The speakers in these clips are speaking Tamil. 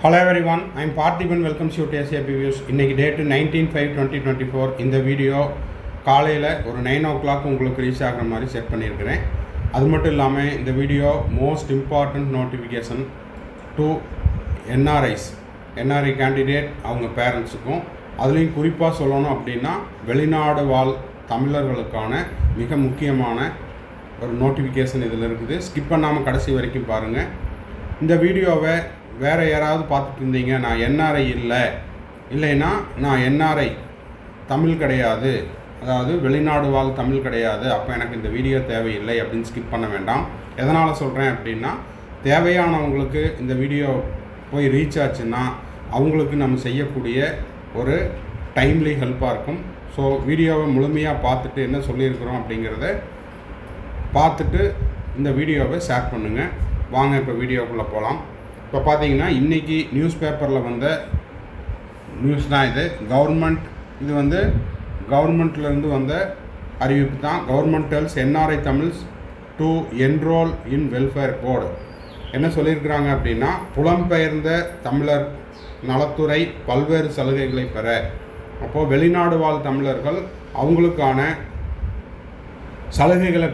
Hello everyone, I am Parthiban. Welcomes you to SAP Views. இன்னைக்கு டேட்டு 19/5/2024. இந்த வீடியோ காலையில் ஒரு 9 o'clock உங்களுக்கு ரீச் ஆகிற மாதிரி செட் பண்ணியிருக்கிறேன். அது மட்டும் இல்லாமல் இந்த video most important notification to NRI candidate அவங்க பேரண்ட்ஸுக்கும், அதுலேயும் குறிப்பாக சொல்லணும் அப்படின்னா வெளிநாடு வாழ் தமிழர்களுக்கான மிக முக்கியமான ஒரு நோட்டிஃபிகேஷன் இதில் இருக்குது. ஸ்கிப் பண்ணாமல் கடைசி வரைக்கும் பாருங்கள். இந்த வீடியோவை வேறு யாராவது பார்த்துட்டு இருந்தீங்க, நான் என்ஆர்ஐ இல்லைன்னா நான் என்ஆர்ஐ தமிழ் கிடையாது, அதாவது வெளிநாடு வாழ் தமிழ் கிடையாது, அப்போ எனக்கு இந்த வீடியோ தேவையில்லை அப்படின்னு ஸ்கிப் பண்ண வேண்டாம். எதனால் சொல்கிறேன் அப்படின்னா, தேவையானவங்களுக்கு இந்த வீடியோ போய் ரீச் ஆச்சுன்னா அவங்களுக்கு நம்ம செய்யக்கூடிய ஒரு டைம்லி ஹெல்ப்பாக இருக்கும். ஸோ வீடியோவை முழுமையாக பார்த்துட்டு என்ன சொல்லியிருக்கிறோம் அப்படிங்கிறத பார்த்துட்டு இந்த வீடியோவை ஷேர் பண்ணுங்கள். வாங்க இப்போ வீடியோக்குள்ளே போகலாம். இப்போ பார்த்தீங்கன்னா இன்றைக்கி நியூஸ் பேப்பரில் வந்த நியூஸ் தான் இது. கவர்மெண்ட்லேருந்து வந்த அறிவிப்பு தான். Government tells NRI Tamils to enrol in welfare board. என்ன சொல்லியிருக்கிறாங்க அப்படின்னா, புலம்பெயர்ந்த தமிழர் நலத்துறை பல்வேறு சலுகைகளை பெற, அப்போது வெளிநாடு வாழ் தமிழர்கள் அவங்களுக்கான சலுகைகளை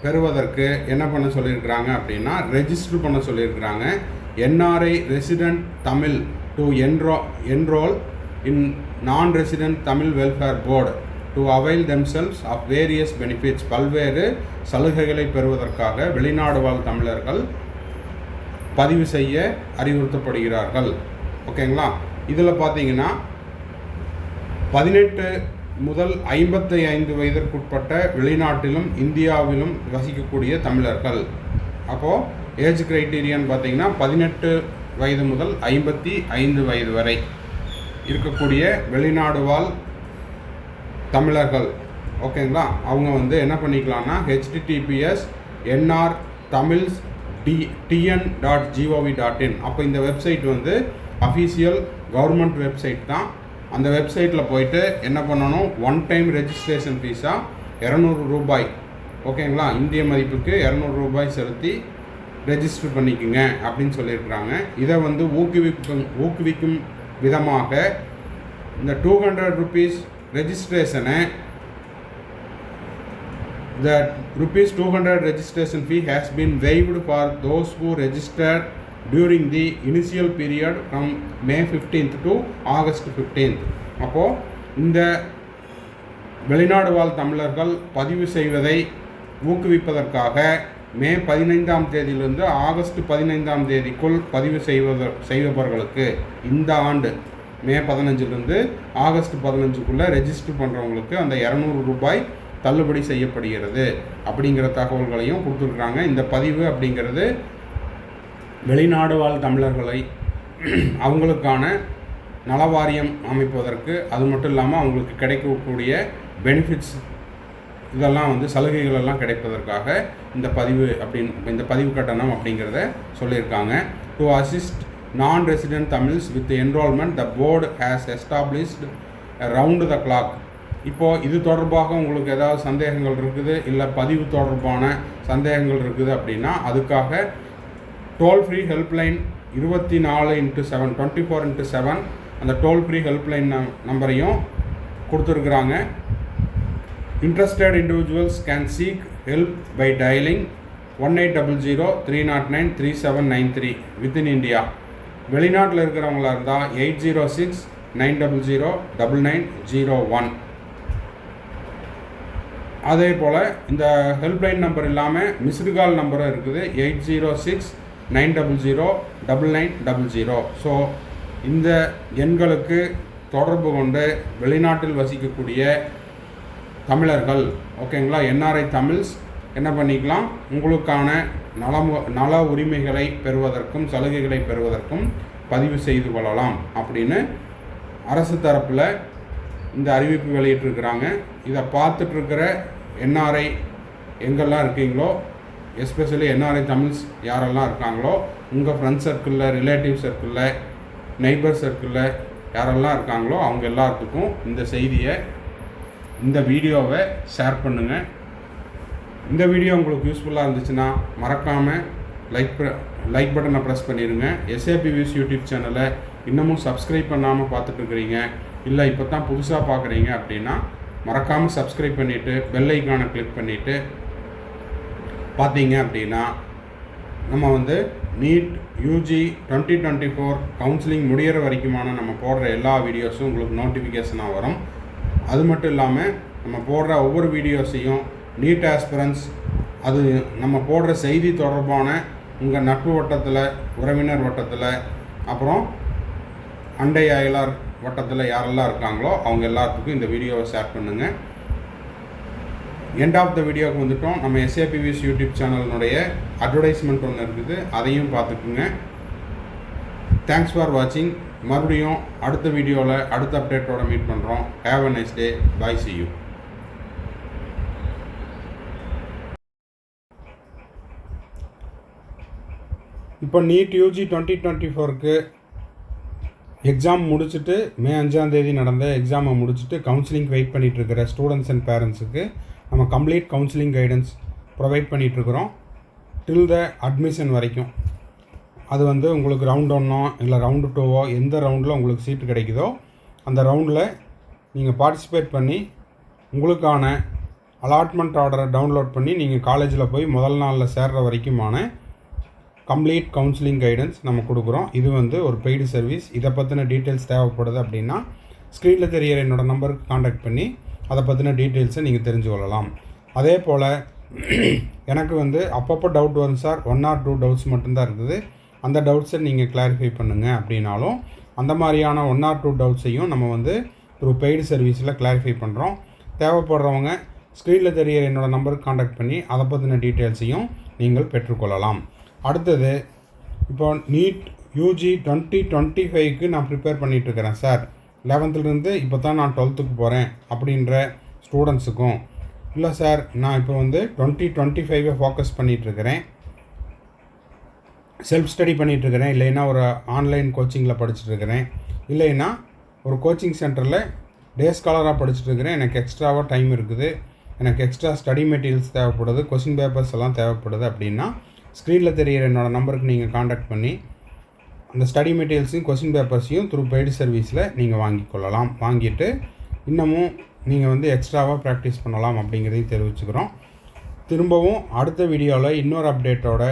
பெறுவதற்கு என்ன பண்ண சொல்லியிருக்கிறாங்க அப்படின்னா, ரெஜிஸ்டர் பண்ண சொல்லியிருக்கிறாங்க. NRI resident Tamil to enrol in non resident Tamil welfare board to avail themselves of various benefits. பல்வேறு சலுகைகளை பெறுவதற்காக வெளிநாடு வாழ் தமிழர்கள் பதிவு செய்ய அறிவுறுத்தப்படுகிறார்கள். ஓகேங்களா? இதில் பார்த்தீங்கன்னா 18 முதல் 55 வயதிற்குட்பட்ட வெளிநாட்டிலும் இந்தியாவிலும் வசிக்கக்கூடிய தமிழர்கள். அப்போது ஏஜ் கிரைட்டீரியான்னு பார்த்தீங்கன்னா 18 வயது முதல் 55 வயது வரை இருக்கக்கூடிய வெளிநாடு வாழ் தமிழர்கள். ஓகேங்களா? அவங்க என்ன பண்ணிக்கலாம்னா https nrtamils.tn.gov.in. அப்போ இந்த வெப்சைட் அஃபீஷியல் கவர்மெண்ட் வெப்சைட் தான். அந்த வெப்சைட்டில் போயிட்டு என்ன பண்ணணும், ஒன் டைம் ரெஜிஸ்ட்ரேஷன் ஃபீஸாக 200 ரூபாய், ஓகேங்களா, இந்திய மதிப்புக்கு 200 ரூபாய் செலுத்தி ரெஜிஸ்டர் பண்ணிக்கோங்க அப்படின்னு சொல்லியிருக்கிறாங்க. இதை ஊக்குவிக்கும் விதமாக இந்த 200 rupees ரெஜிஸ்ட்ரேஷனை, the ₹200 registration fee has been waived for those who registered during the initial period from May 15th to August 15th. அப்போது இந்த வெளிநாடு வாழ் தமிழர்கள் பதிவு செய்வதை ஊக்குவிப்பதற்காக மே 15ஆம் தேதியிலிருந்து ஆகஸ்ட் 15ஆம் தேதிக்குள் பதிவு செய்பவர்களுக்கு இந்த ஆண்டு மே 15லிருந்து ஆகஸ்ட் 15க்குள்ளே ரெஜிஸ்டர் பண்ணுறவங்களுக்கு அந்த 200 ரூபாய் தள்ளுபடி செய்யப்படுகிறது அப்படிங்கிற தகவல்களையும் கொடுத்துருக்குறாங்க. இந்த பதிவு அப்படிங்கிறது வெளிநாடு வாழ் தமிழர்களை அவங்களுக்கான நலவாரியம் அமைப்பதற்கு, அது மட்டும் இல்லாமல் அவங்களுக்கு கிடைக்கக்கூடிய பெனிஃபிட்ஸ் இதெல்லாம் சலுகைகள் எல்லாம் கிடைப்பதற்காக இந்த பதிவு கட்டணம் அப்படிங்கிறத சொல்லியிருக்காங்க. டு அசிஸ்ட் நான் resident Tamils with enrolment the board has established round the clock. இப்போது இது தொடர்பாக உங்களுக்கு ஏதாவது சந்தேகங்கள் இருக்குது, இல்லை பதிவு தொடர்பான சந்தேகங்கள் இருக்குது அப்படின்னா அதுக்காக டோல் ஃப்ரீ ஹெல்ப்லைன் 24/7 24/7 அந்த டோல் ஃப்ரீ ஹெல்ப்லைன் நம்பரையும் கொடுத்துருக்குறாங்க. Interested individuals can seek help by dialling 1800-309-3793 within India. வெளிநாட்டில் இருக்கிறவங்களா இருந்தால் 806-900-9901. அதே போல் இந்த ஹெல்ப்லைன் நம்பர் இல்லாமல் மிஸ்டு கால் நம்பரும் இருக்குது, 806-900-9900. ஸோ இந்த எண்களுக்கு தொடர்பு கொண்டு வெளிநாட்டில் வசிக்கக்கூடிய தமிழர்கள், ஓகேங்களா, என்ஆர்ஐ தமிழ்ஸ் என்ன பண்ணிக்கலாம், உங்களுக்கான நல உரிமைகளை பெறுவதற்கும் சலுகைகளை பெறுவதற்கும் பதிவு செய்து கொள்ளலாம் அப்படின்னு அரசு தரப்பில் இந்த அறிவிப்பு வெளியிட்டிருக்கிறாங்க. இதை பார்த்துட்ருக்கிற என்ஆர்ஐ எங்கெல்லாம் இருக்கீங்களோ, எஸ்பெஷலி என்ஆர்ஐ தமிழ்ஸ் யாரெல்லாம் இருக்காங்களோ, உங்கள் ஃப்ரெண்ட்ஸ் சர்க்கிளில், ரிலேட்டிவ் சர்க்கிளில், நெய்பர் சர்க்கிளில் யாரெல்லாம் இருக்காங்களோ அவங்க எல்லாத்துக்கும் இந்த செய்தியை, இந்த வீடியோவை ஷேர் பண்ணுங்கள். இந்த வீடியோ உங்களுக்கு யூஸ்ஃபுல்லாக இருந்துச்சுன்னா மறக்காமல் லைக் பட்டனை ப்ரெஸ் பண்ணிடுங்க. SAPVS யூடியூப் சேனலை இன்னமும் சப்ஸ்கிரைப் பண்ணாமல் பார்த்துட்ருக்குறீங்க, இல்லை இப்போ தான் புதுசாக பார்க்குறீங்க அப்படின்னா மறக்காமல் சப்ஸ்கிரைப் பண்ணிவிட்டு பெல் ஐக்கானை கிளிக் பண்ணிவிட்டு பார்த்தீங்க அப்படின்னா நம்ம வந்து நீட் யூஜி 2024 கவுன்சிலிங் முடிகிற வரைக்குமான நம்ம போடுற எல்லா வீடியோஸும் உங்களுக்கு நோட்டிஃபிகேஷனாக வரும். அது மட்டும் இல்லாமல் நம்ம போடுற ஒவ்வொரு வீடியோஸையும் நீட் ஆஸ்பிரன்ஸ் அது நம்ம போடுற செய்தி தொடர்பான உங்கள் நட்பு வட்டத்தில், உறவினர் வட்டத்தில், அப்புறம் அண்டை அயலார் வட்டத்தில் யாரெல்லாம் இருக்காங்களோ அவங்க எல்லாத்துக்கும் இந்த வீடியோவை ஷேர் பண்ணுங்கள். எண்ட் ஆஃப் த வீடியோவுக்கு வந்துட்டோம். நம்ம SAPVS யூடியூப் சேனலினுடைய அட்வர்டைஸ்மெண்ட் ஒன்று இருக்குது, அதையும் பார்த்துக்குங்க. தேங்க்ஸ் ஃபார் வாட்சிங். மறுபடியும் அடுத்த வீடியோவில் அடுத்த அப்டேட்டோட மீட் பண்ணுறோம். Have a nice day. Bye, see you. இப்போ நீட் யூஜி 2024க்கு எக்ஸாம் முடிச்சுட்டு மே 5ஆம் தேதி நடந்த எக்ஸாமை முடிச்சுட்டு கவுன்சிலிங் வெயிட் பண்ணிகிட்ருக்கிற ஸ்டூடெண்ட்ஸ் அண்ட் பேரண்ட்ஸுக்கு நம்ம கம்ப்ளீட் கவுன்சிலிங் கைடன்ஸ் ப்ரொவைட் பண்ணிகிட்ருக்குறோம் டில் த அட்மிஷன் வரைக்கும். அது வந்து உங்களுக்கு ரவுண்ட் 1ஓ இல்லை ரவுண்டு 2ஓ எந்த ரவுண்டில் உங்களுக்கு சீட்டு கிடைக்குதோ அந்த ரவுண்டில் நீங்கள் பார்ட்டிசிபேட் பண்ணி உங்களுக்கான அலாட்மெண்ட் ஆர்டரை டவுன்லோட் பண்ணி நீங்கள் காலேஜில் போய் முதல் நாளில் சேர்கிற வரைக்குமான கம்ப்ளீட் கவுன்சிலிங் கைடன்ஸ் நம்ம கொடுக்குறோம். இது வந்து ஒரு பெய்டு சர்வீஸ். இதை பற்றின டீட்டெயில்ஸ் தேவைப்படுது அப்படின்னா ஸ்க்ரீனில் தெரிகிற என்னோடய நம்பருக்கு காண்டாக்ட் பண்ணி அதை பற்றின டீட்டெயில்ஸை நீங்கள் தெரிஞ்சு கொள்ளலாம். அதே போல் எனக்கு வந்து அப்பப்போ டவுட் வரும் சார், 1 or 2 டவுட்ஸ் மட்டும்தான் இருக்குது, அந்த டவுட்ஸை நீங்கள் கிளாரிஃபை பண்ணுங்கள் அப்படின்னாலும் அந்த மாதிரியான 1 or 2 டவுட்ஸையும் நம்ம வந்து த்ரூ பெய்டு சர்வீஸில் கிளாரிஃபை பண்ணுறோம். தேவைப்படுறவங்க ஸ்க்ரீனில் தெரிகிற என்னோடய நம்பருக்கு காண்டாக்ட் பண்ணி அதை பற்றின டீட்டெயில்ஸையும் நீங்கள் பெற்றுக்கொள்ளலாம். அடுத்தது இப்போ நீட் யூஜி 2025க்கு நான் ப்ரிப்பேர் பண்ணிகிட்ருக்கிறேன் சார், 11th இப்போ தான் நான் 12th போகிறேன் அப்படின்ற ஸ்டூடெண்ட்ஸுக்கும், இல்லை சார் நான் இப்போ வந்து 2025 ஃபோக்கஸ் பண்ணிகிட்ருக்கிறேன், செல்ஃப் ஸ்டடி பண்ணிகிட்ருக்கிறேன், இல்லைன்னா ஒரு ஆன்லைன் கோச்சிங்கில் படிச்சுட்ருக்கிறேன், இல்லைன்னா ஒரு கோச்சிங் சென்டரில் டே ஸ்காலராக படிச்சுட்ருக்கிறேன், எனக்கு எக்ஸ்ட்ராவாக டைம் இருக்குது, எனக்கு எக்ஸ்ட்ரா ஸ்டடி மெட்டீரியல்ஸ் தேவைப்படுது, கொஸ்டின் பேப்பர்ஸ் எல்லாம் தேவைப்படுது அப்படின்னா ஸ்க்ரீனில் தெரிகிற என்னோடய நம்பருக்கு நீங்கள் காண்டாக்ட் பண்ணி அந்த ஸ்டடி மெட்டீரியல்ஸையும் கொஸ்டின் பேப்பர்ஸையும் த்ரூ பெய்டு சர்வீஸில் நீங்கள் வாங்கிக்கொள்ளலாம். வாங்கிட்டு இன்னமும் நீங்கள் வந்து எக்ஸ்ட்ராவாக ப்ராக்டிஸ் பண்ணலாம் அப்படிங்கிறதையும் தெரிவிச்சுக்கிறோம். திரும்பவும் அடுத்த வீடியோவில் இன்னொரு அப்டேட்டோட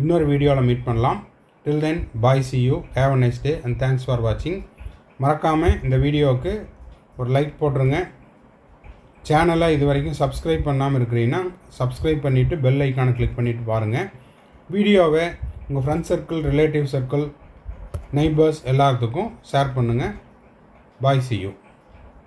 இன்னொரு வீடியோவில் மீட் பண்ணலாம். டில் தென் பாய், see you, have a nice day and thanks for watching. மறக்காமல் இந்த வீடியோவுக்கு ஒரு லைக் போட்டுருங்க. சேனலை இது வரைக்கும் சப்ஸ்கிரைப் பண்ணாமல் இருக்கிறீங்கன்னா சப்ஸ்கிரைப் பண்ணிவிட்டு பெல் ஐக்கானை கிளிக் பண்ணிவிட்டு பாருங்கள். வீடியோவை உங்கள் friends circle, relative circle, neighbours எல்லாத்துக்கும் ஷேர் பண்ணுங்கள். பாய், see you.